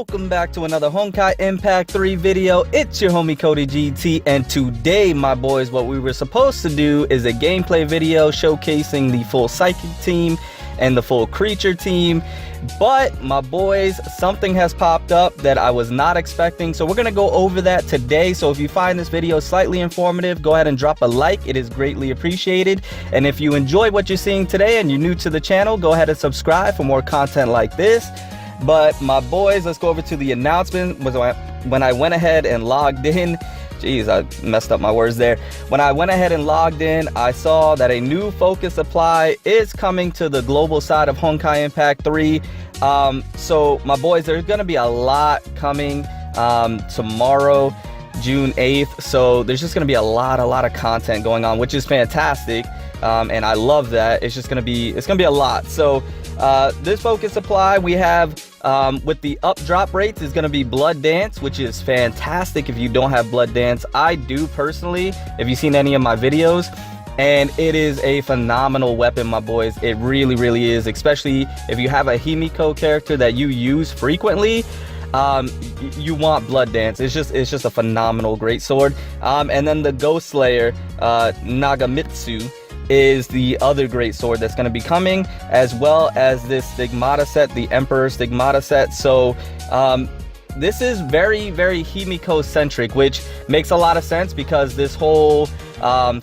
Welcome back to another Honkai Impact 3 video. It's your homie Cody GT, and today, my boys, what we were supposed to do is a gameplay video showcasing the full Psychic team and the full Creature team. But, my boys, something has popped up that I was not expecting, so we're going to go over that today. So if you find this video slightly informative, go ahead and drop a like. It is greatly appreciated. And if you enjoy what you're seeing today and you're new to the channel, go ahead and subscribe for more content like this. But my boys, let's go over to the announcement. When I went ahead and logged in, jeez, I messed up my words there. When I went ahead and logged in, I saw that a new focus supply is coming to the global side of Honkai Impact 3. So my boys, there's going to be a lot coming tomorrow, June 8th. So there's just going to be a lot of content going on, which is fantastic. And I love that. It's going to be a lot. So this focus supply we have with the up drop rates is going to be Blood Dance, which is fantastic if you don't have Blood Dance. I do personally, if you've seen any of my videos, and it is a phenomenal weapon, my boys. It really is, especially if you have a Himiko character that you use frequently. You want Blood Dance. It's just a phenomenal great sword. And then the Ghostslayer Nagamitsu is the other great sword that's going to be coming, as well as this Stigmata set, the Emperor Stigmata set. So this is very Himiko centric, which makes a lot of sense because this whole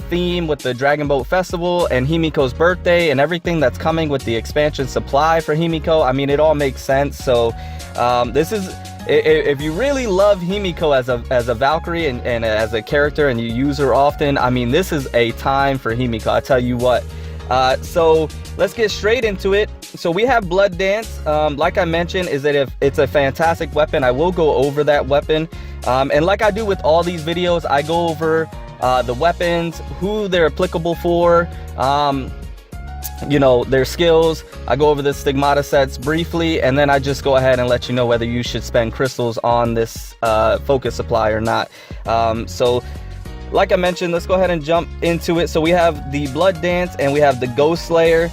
theme with the Dragon Boat Festival and Himiko's birthday and everything that's coming with the expansion supply for Himiko, I mean, it all makes sense. So this is, if you really love Himiko as a Valkyrie and as a character and you use her often, I mean, this is a time for Himiko, I tell you what. So let's get straight into it. So we have Blood Dance. Like I mentioned, is that if it's a fantastic weapon, I will go over that weapon. And like I do with all these videos, I go over the weapons, who they're applicable for, you know, their skills. I go over the Stigmata sets briefly, and then I just go ahead and let you know whether you should spend crystals on this focus supply or not. So like I mentioned, let's go ahead and jump into it. So we have the Blood Dance and we have the Ghostslayer.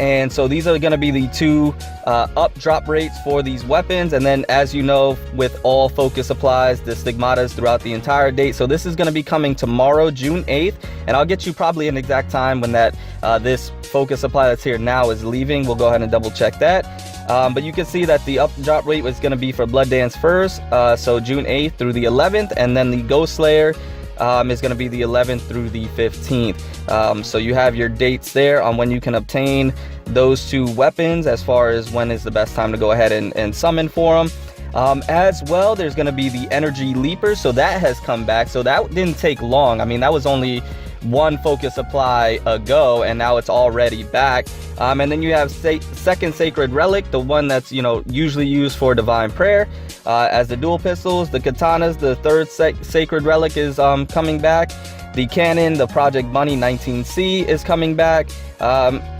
And so these are going to be the two up drop rates for these weapons. And then, as you know, with all focus supplies, the Stigmatas throughout the entire date. So this is going to be coming tomorrow, June 8th, and I'll get you probably an exact time when that this focus supply that's here now is leaving. We'll go ahead and double check that. But you can see that the up drop rate was going to be for Blood Dance first, so June 8th through the 11th, and then the Ghostslayer is going to be the 11th through the 15th. So you have your dates there on when you can obtain those two weapons, as far as when is the best time to go ahead and summon for them. As well, there's going to be the Energy Leaper, so that has come back. So that didn't take long. I mean, that was only one focus supply ago, and now it's already back. And then you have second Sacred Relic, the one that's, you know, usually used for Divine Prayer, as the dual pistols. The katanas, the third Sacred Relic is coming back. The cannon, the Project Bunny 19C is coming back,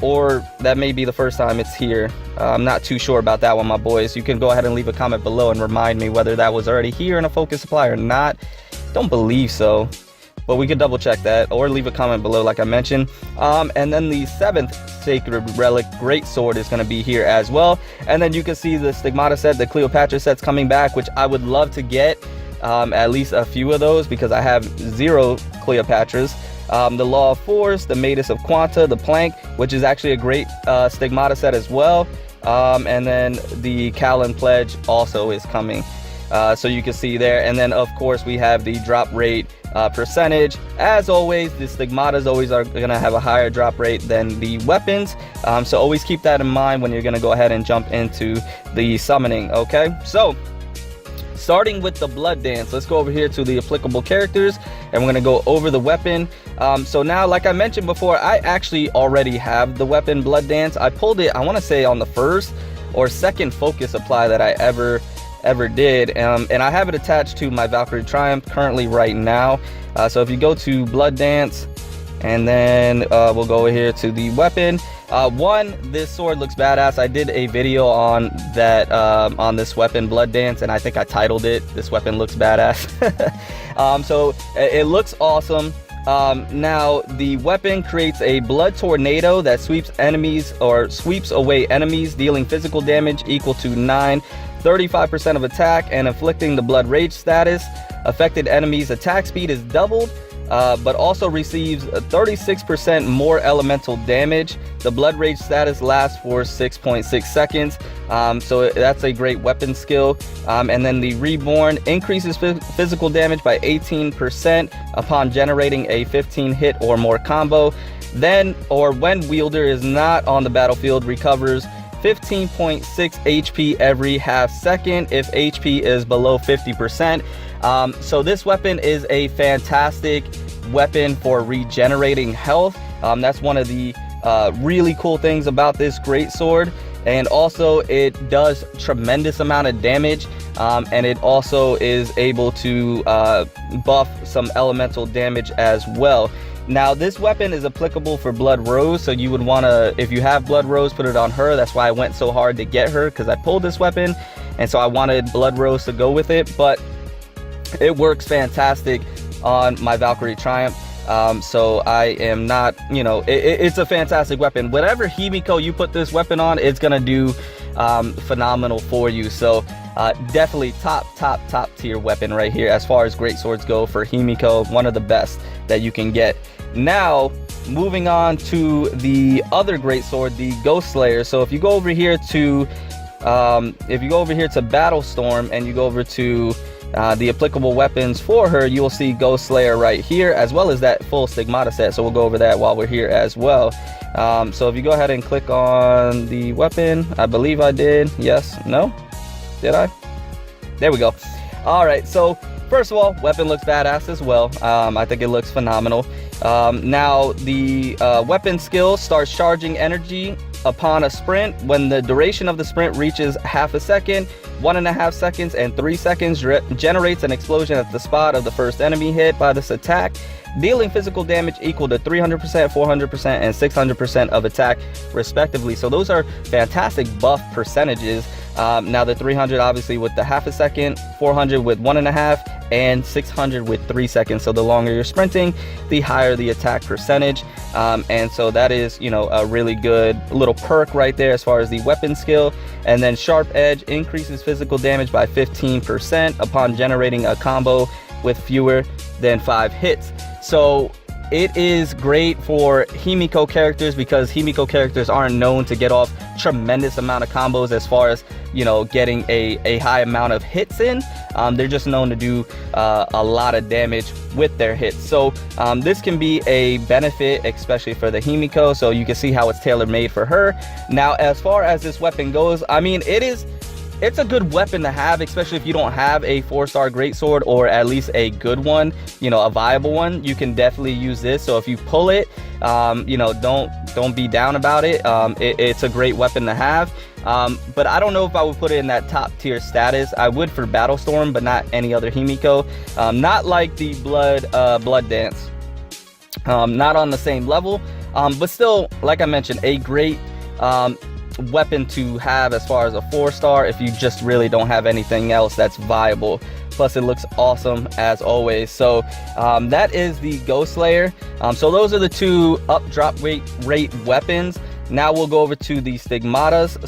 or that may be the first time it's here. I'm not too sure about that one, my boys. You can go ahead and leave a comment below and remind me whether that was already here in a focus supply or not. Don't believe so, but we could double check that, or leave a comment below like I mentioned. And then the 7th Sacred Relic Great Sword is going to be here as well. And then you can see the Stigmata set, the Cleopatra set's coming back, which I would love to get at least a few of those because I have 0 Cleopatras. The Law of Force, the Magus of Quanta, the Plank, which is actually a great Stigmata set as well. And then the Callan Pledge also is coming. So you can see there. And then of course we have the drop rate percentage. As always, the Stigmatas always are going to have a higher drop rate than the weapons. So always keep that in mind when you're going to go ahead and jump into the summoning. Okay, so starting with the Blood Dance, let's go over here to the applicable characters, and we're going to go over the weapon. So now, like I mentioned before, I actually already have the weapon Blood Dance. I pulled it, I want to say, on the first or second focus supply that I ever did, and I have it attached to my Valkyrie Triumph currently right now. So if you go to Blood Dance, and then we'll go over here to the weapon. This sword looks badass. I did a video on that, on this weapon Blood Dance, and I think I titled it "This Weapon Looks Badass." So it looks awesome. Now the weapon creates a blood tornado that sweeps away enemies, dealing physical damage equal to 9 35% of attack and inflicting the Blood Rage status. Affected enemies' attack speed is doubled, but also receives 36% more elemental damage. The Blood Rage status lasts for 6.6 seconds, so that's a great weapon skill. And then the Reborn increases physical damage by 18% upon generating a 15 hit or more combo. Then, or when wielder is not on the battlefield, recovers 15.6 HP every half second if HP is below 50%. So this weapon is a fantastic weapon for regenerating health. That's one of the really cool things about this greatsword. And also it does tremendous amount of damage, and it also is able to buff some elemental damage as well. Now this weapon is applicable for Blood Rose, so you would want to, if you have Blood Rose, put it on her. That's why I went so hard to get her, because I pulled this weapon and so I wanted Blood Rose to go with it. But it works fantastic on my Valkyrie Triumph. So I am not, you know, it's a fantastic weapon. Whatever Himiko you put this weapon on, it's gonna do phenomenal for you. So definitely top tier weapon right here as far as great swords go for Himiko. One of the best that you can get. Now moving on to the other great sword, the Ghostslayer. So if you go over here to Battlestorm and you go over to the applicable weapons for her, you will see Ghostslayer right here, as well as that full Stigmata set. So we'll go over that while we're here as well. So if you go ahead and click on the weapon, I believe I did. Yes, no, did I? There we go. All right, so first of all, weapon looks badass as well. I think it looks phenomenal. Now the weapon skill starts charging energy upon a sprint. When the duration of the sprint reaches half a second, 1.5 seconds, and 3 seconds, generates an explosion at the spot of the first enemy hit by this attack, dealing physical damage equal to 300%, 400%, and 600% of attack respectively. So those are fantastic buff percentages. Now the 300 obviously with the half a second, 400 with 1.5, and 600 with 3 seconds. So the longer you're sprinting, the higher the attack percentage. And so that is, you know, a really good little perk right there as far as the weapon skill. And then Sharp Edge increases physical damage by 15% upon generating a combo with fewer than 5 hits. So it is great for Himiko characters, because Himiko characters aren't known to get off tremendous amount of combos as far as, you know, getting a high amount of hits in. They're just known to do a lot of damage with their hits. So this can be a benefit, especially for the Himiko. So you can see how it's tailor-made for her. Now, as far as this weapon goes, I mean, it's a good weapon to have, especially if you don't have a 4-star greatsword, or at least a good one, you know, a viable one. You can definitely use this. So if you pull it, you know, don't be down about it. It's a great weapon to have. But I don't know if I would put it in that top tier status. I would for Battlestorm, but not any other Himiko. Not like the Blood Dance. Not on the same level. But still, like I mentioned, a great weapon to have as far as a 4-star if you just really don't have anything else that's viable. Plus it looks awesome as always. So that is the Ghostslayer. So those are the two up drop rate weapons. Now we'll go over to the Stigmatas.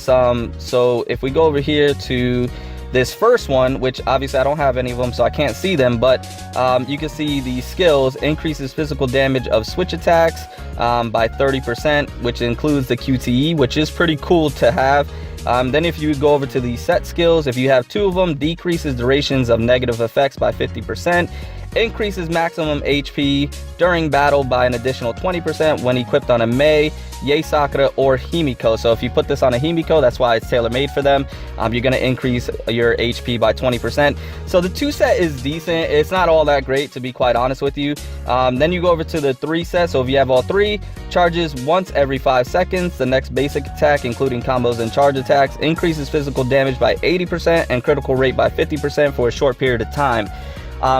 So if we go over here to this first one, which obviously I don't have any of them, so I can't see them, but you can see the skills increases physical damage of switch attacks by 30%, which includes the QTE, which is pretty cool to have. Then if you go over to the set skills, if you have 2 of them, decreases durations of negative effects by 50%, increases maximum HP during battle by an additional 20% when equipped on a Mei, Yae Sakura, or Himiko. So if you put this on a Himiko, that's why it's tailor-made for them. You're going to increase your HP by 20%. So the 2 set is decent. It's not all that great, to be quite honest with you. Then you go over to the 3 set. So if you have all 3, charges once every 5 seconds. The next basic attack, including combos and charge attacks, increases physical damage by 80% and critical rate by 50% for a short period of time.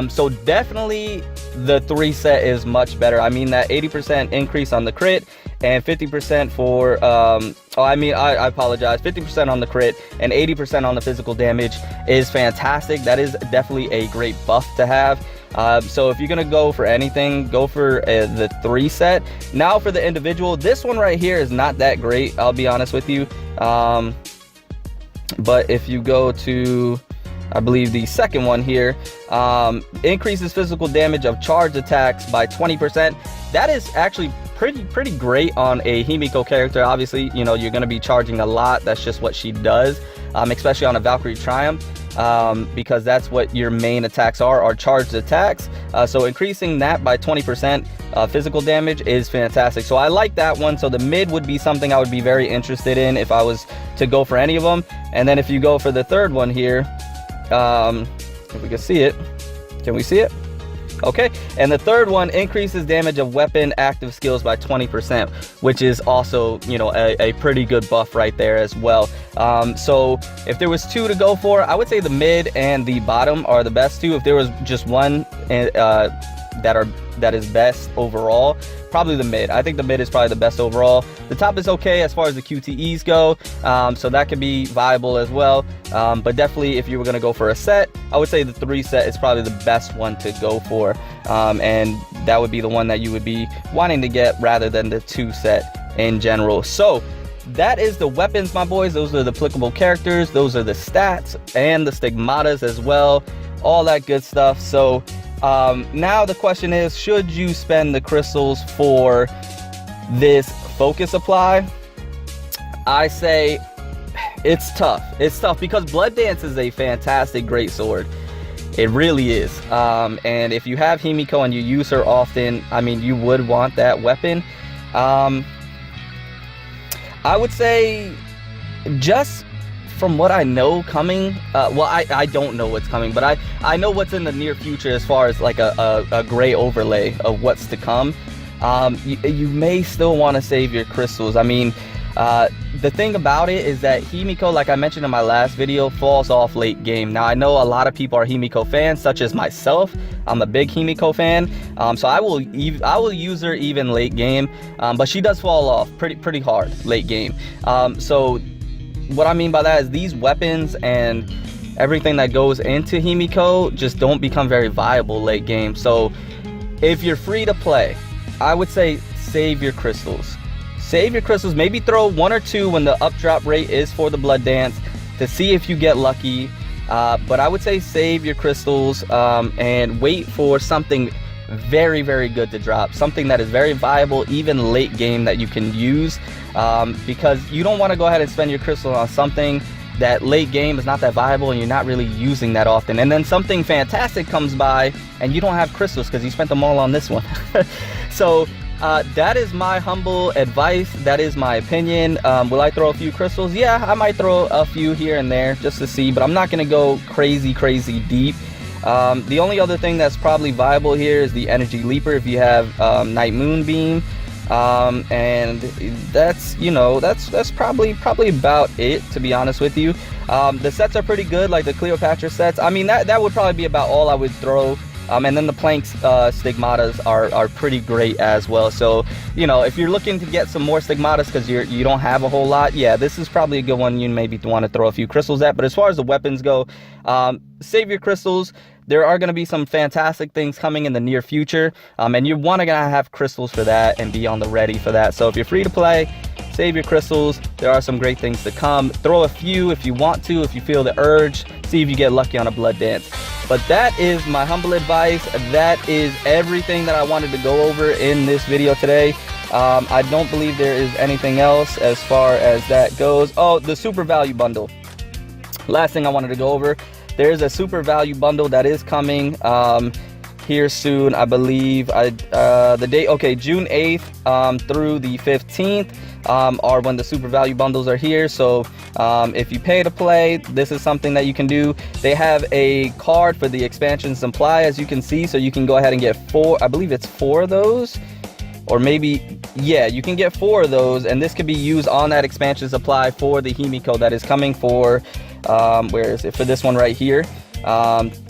So definitely the 3 set is much better. I mean, that 80% increase on the crit and 50% for I apologize, 50% on the crit and 80% on the physical damage is fantastic. That is definitely a great buff to have. So if you're gonna go for anything, go for the 3 set. Now for the individual, this one right here is not that great, I'll be honest with you. But if you go to, I believe, the second one here, increases physical damage of charged attacks by 20%. That is actually pretty great on a Himiko character. Obviously, you know, you're going to be charging a lot. That's just what she does, especially on a Valkyrie Triumph, because that's what your main attacks are charged attacks. So increasing that by 20% physical damage is fantastic. So I like that one. So the mid would be something I would be very interested in if I was to go for any of them. And then if you go for the third one here, if we can see it, can we see it? Okay, and the third one increases damage of weapon active skills by 20%, which is also, you know, a pretty good buff right there as well. So if there was two to go for, I would say the mid and the bottom are the best two. If there was just one that is best overall, probably the mid. I think the mid is probably the best overall. The top is okay as far as the QTEs go, so that could be viable as well. But definitely, if you were going to go for a set, I would say the 3 set is probably the best one to go for, and that would be the one that you would be wanting to get rather than the 2 set in general. So that is the weapons, my boys. Those are the applicable characters, those are the stats and the stigmatas as well, all that good stuff. So now the question is, should you spend the crystals for this focus apply? I say it's tough. It's tough because Blood Dance is a fantastic great sword. It really is. And if you have Himiko and you use her often, I mean, you would want that weapon. I would say, just from what I know coming, well, I don't know what's coming, but I know what's in the near future as far as like a gray overlay of what's to come. You may still want to save your crystals. I mean, the thing about it is that Himiko, like I mentioned in my last video, falls off late game. Now, I know a lot of people are Himiko fans, such as myself. I'm a big Himiko fan, so I will use her even late game, but she does fall off pretty hard late game. So what I mean by that is these weapons and everything that goes into Himiko just don't become very viable late game. So if you're free to play, I would say save your crystals. Save your crystals, maybe throw 1 or 2 when the up drop rate is for the Blood Dance to see if you get lucky. But I would say save your crystals and wait for something very good to drop, something that is very viable even late game that you can use, because you don't want to go ahead and spend your crystal on something that late game is not that viable and you're not really using that often, and then something fantastic comes by and you don't have crystals because you spent them all on this one. So that is my humble advice. That is my opinion. Will I throw a few crystals? Yeah, I might throw a few here and there just to see, but I'm not going to go crazy deep. The only other thing that's probably viable here is the Energy Leaper if you have Night Moonbeam, and that's, you know, that's probably about it, to be honest with you. The sets are pretty good, like the Cleopatra sets. I mean, that would probably be about all I would throw. And then the Planks stigmatas are pretty great as well. So, you know, if you're looking to get some more stigmatas because you don't have a whole lot, yeah, this is probably a good one you maybe want to throw a few crystals at. But as far as the weapons go, save your crystals. There are going to be some fantastic things coming in the near future, and you want to have crystals for that and be on the ready for that. So if you're free to play, save your crystals. There are some great things to come. Throw a few if you want to, if you feel the urge. See if you get lucky on a Blood Dance. But that is my humble advice. That is everything that I wanted to go over in this video today. I don't believe there is anything else as far as that goes. Oh, the super value bundle. Last thing I wanted to go over. There is a super value bundle that is coming here soon, I believe. The date, okay, June 8th through the 15th are when the super value bundles are here. So if you pay to play, this is something that you can do. They have a card for the expansion supply, as you can see, so you can go ahead and get 4, I believe it's 4 of those, or maybe, yeah, you can get 4 of those, and this could be used on that expansion supply for the Himiko that is coming for, where is it, for this one right here.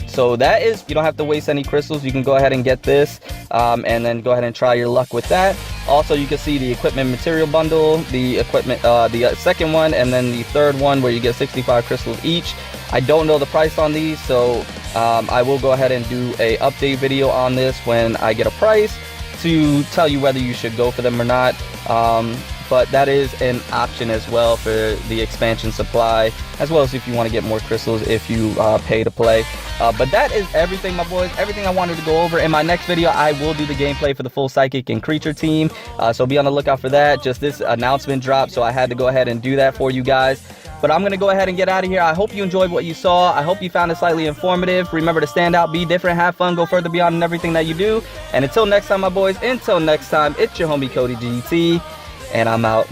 So that is, you don't have to waste any crystals. You can go ahead and get this, and then go ahead and try your luck with that. Also, you can see the equipment material bundle, the equipment, the second one, and then the third one where you get 65 crystals each. I don't know the price on these, so I will go ahead and do a update video on this when I get a price to tell you whether you should go for them or not. but that is an option as well for the expansion supply, as well as if you want to get more crystals if you pay to play. But that is everything, my boys, everything I wanted to go over. In my next video, I will do the gameplay for the full psychic and creature team, so be on the lookout for that. Just this announcement dropped, so I had to go ahead and do that for you guys. But I'm going to go ahead and get out of here. I hope you enjoyed what you saw. I hope you found it slightly informative. Remember to stand out, be different, have fun, go further beyond in everything that you do. And until next time, my boys, until next time, it's your homie Cody GT, and I'm out.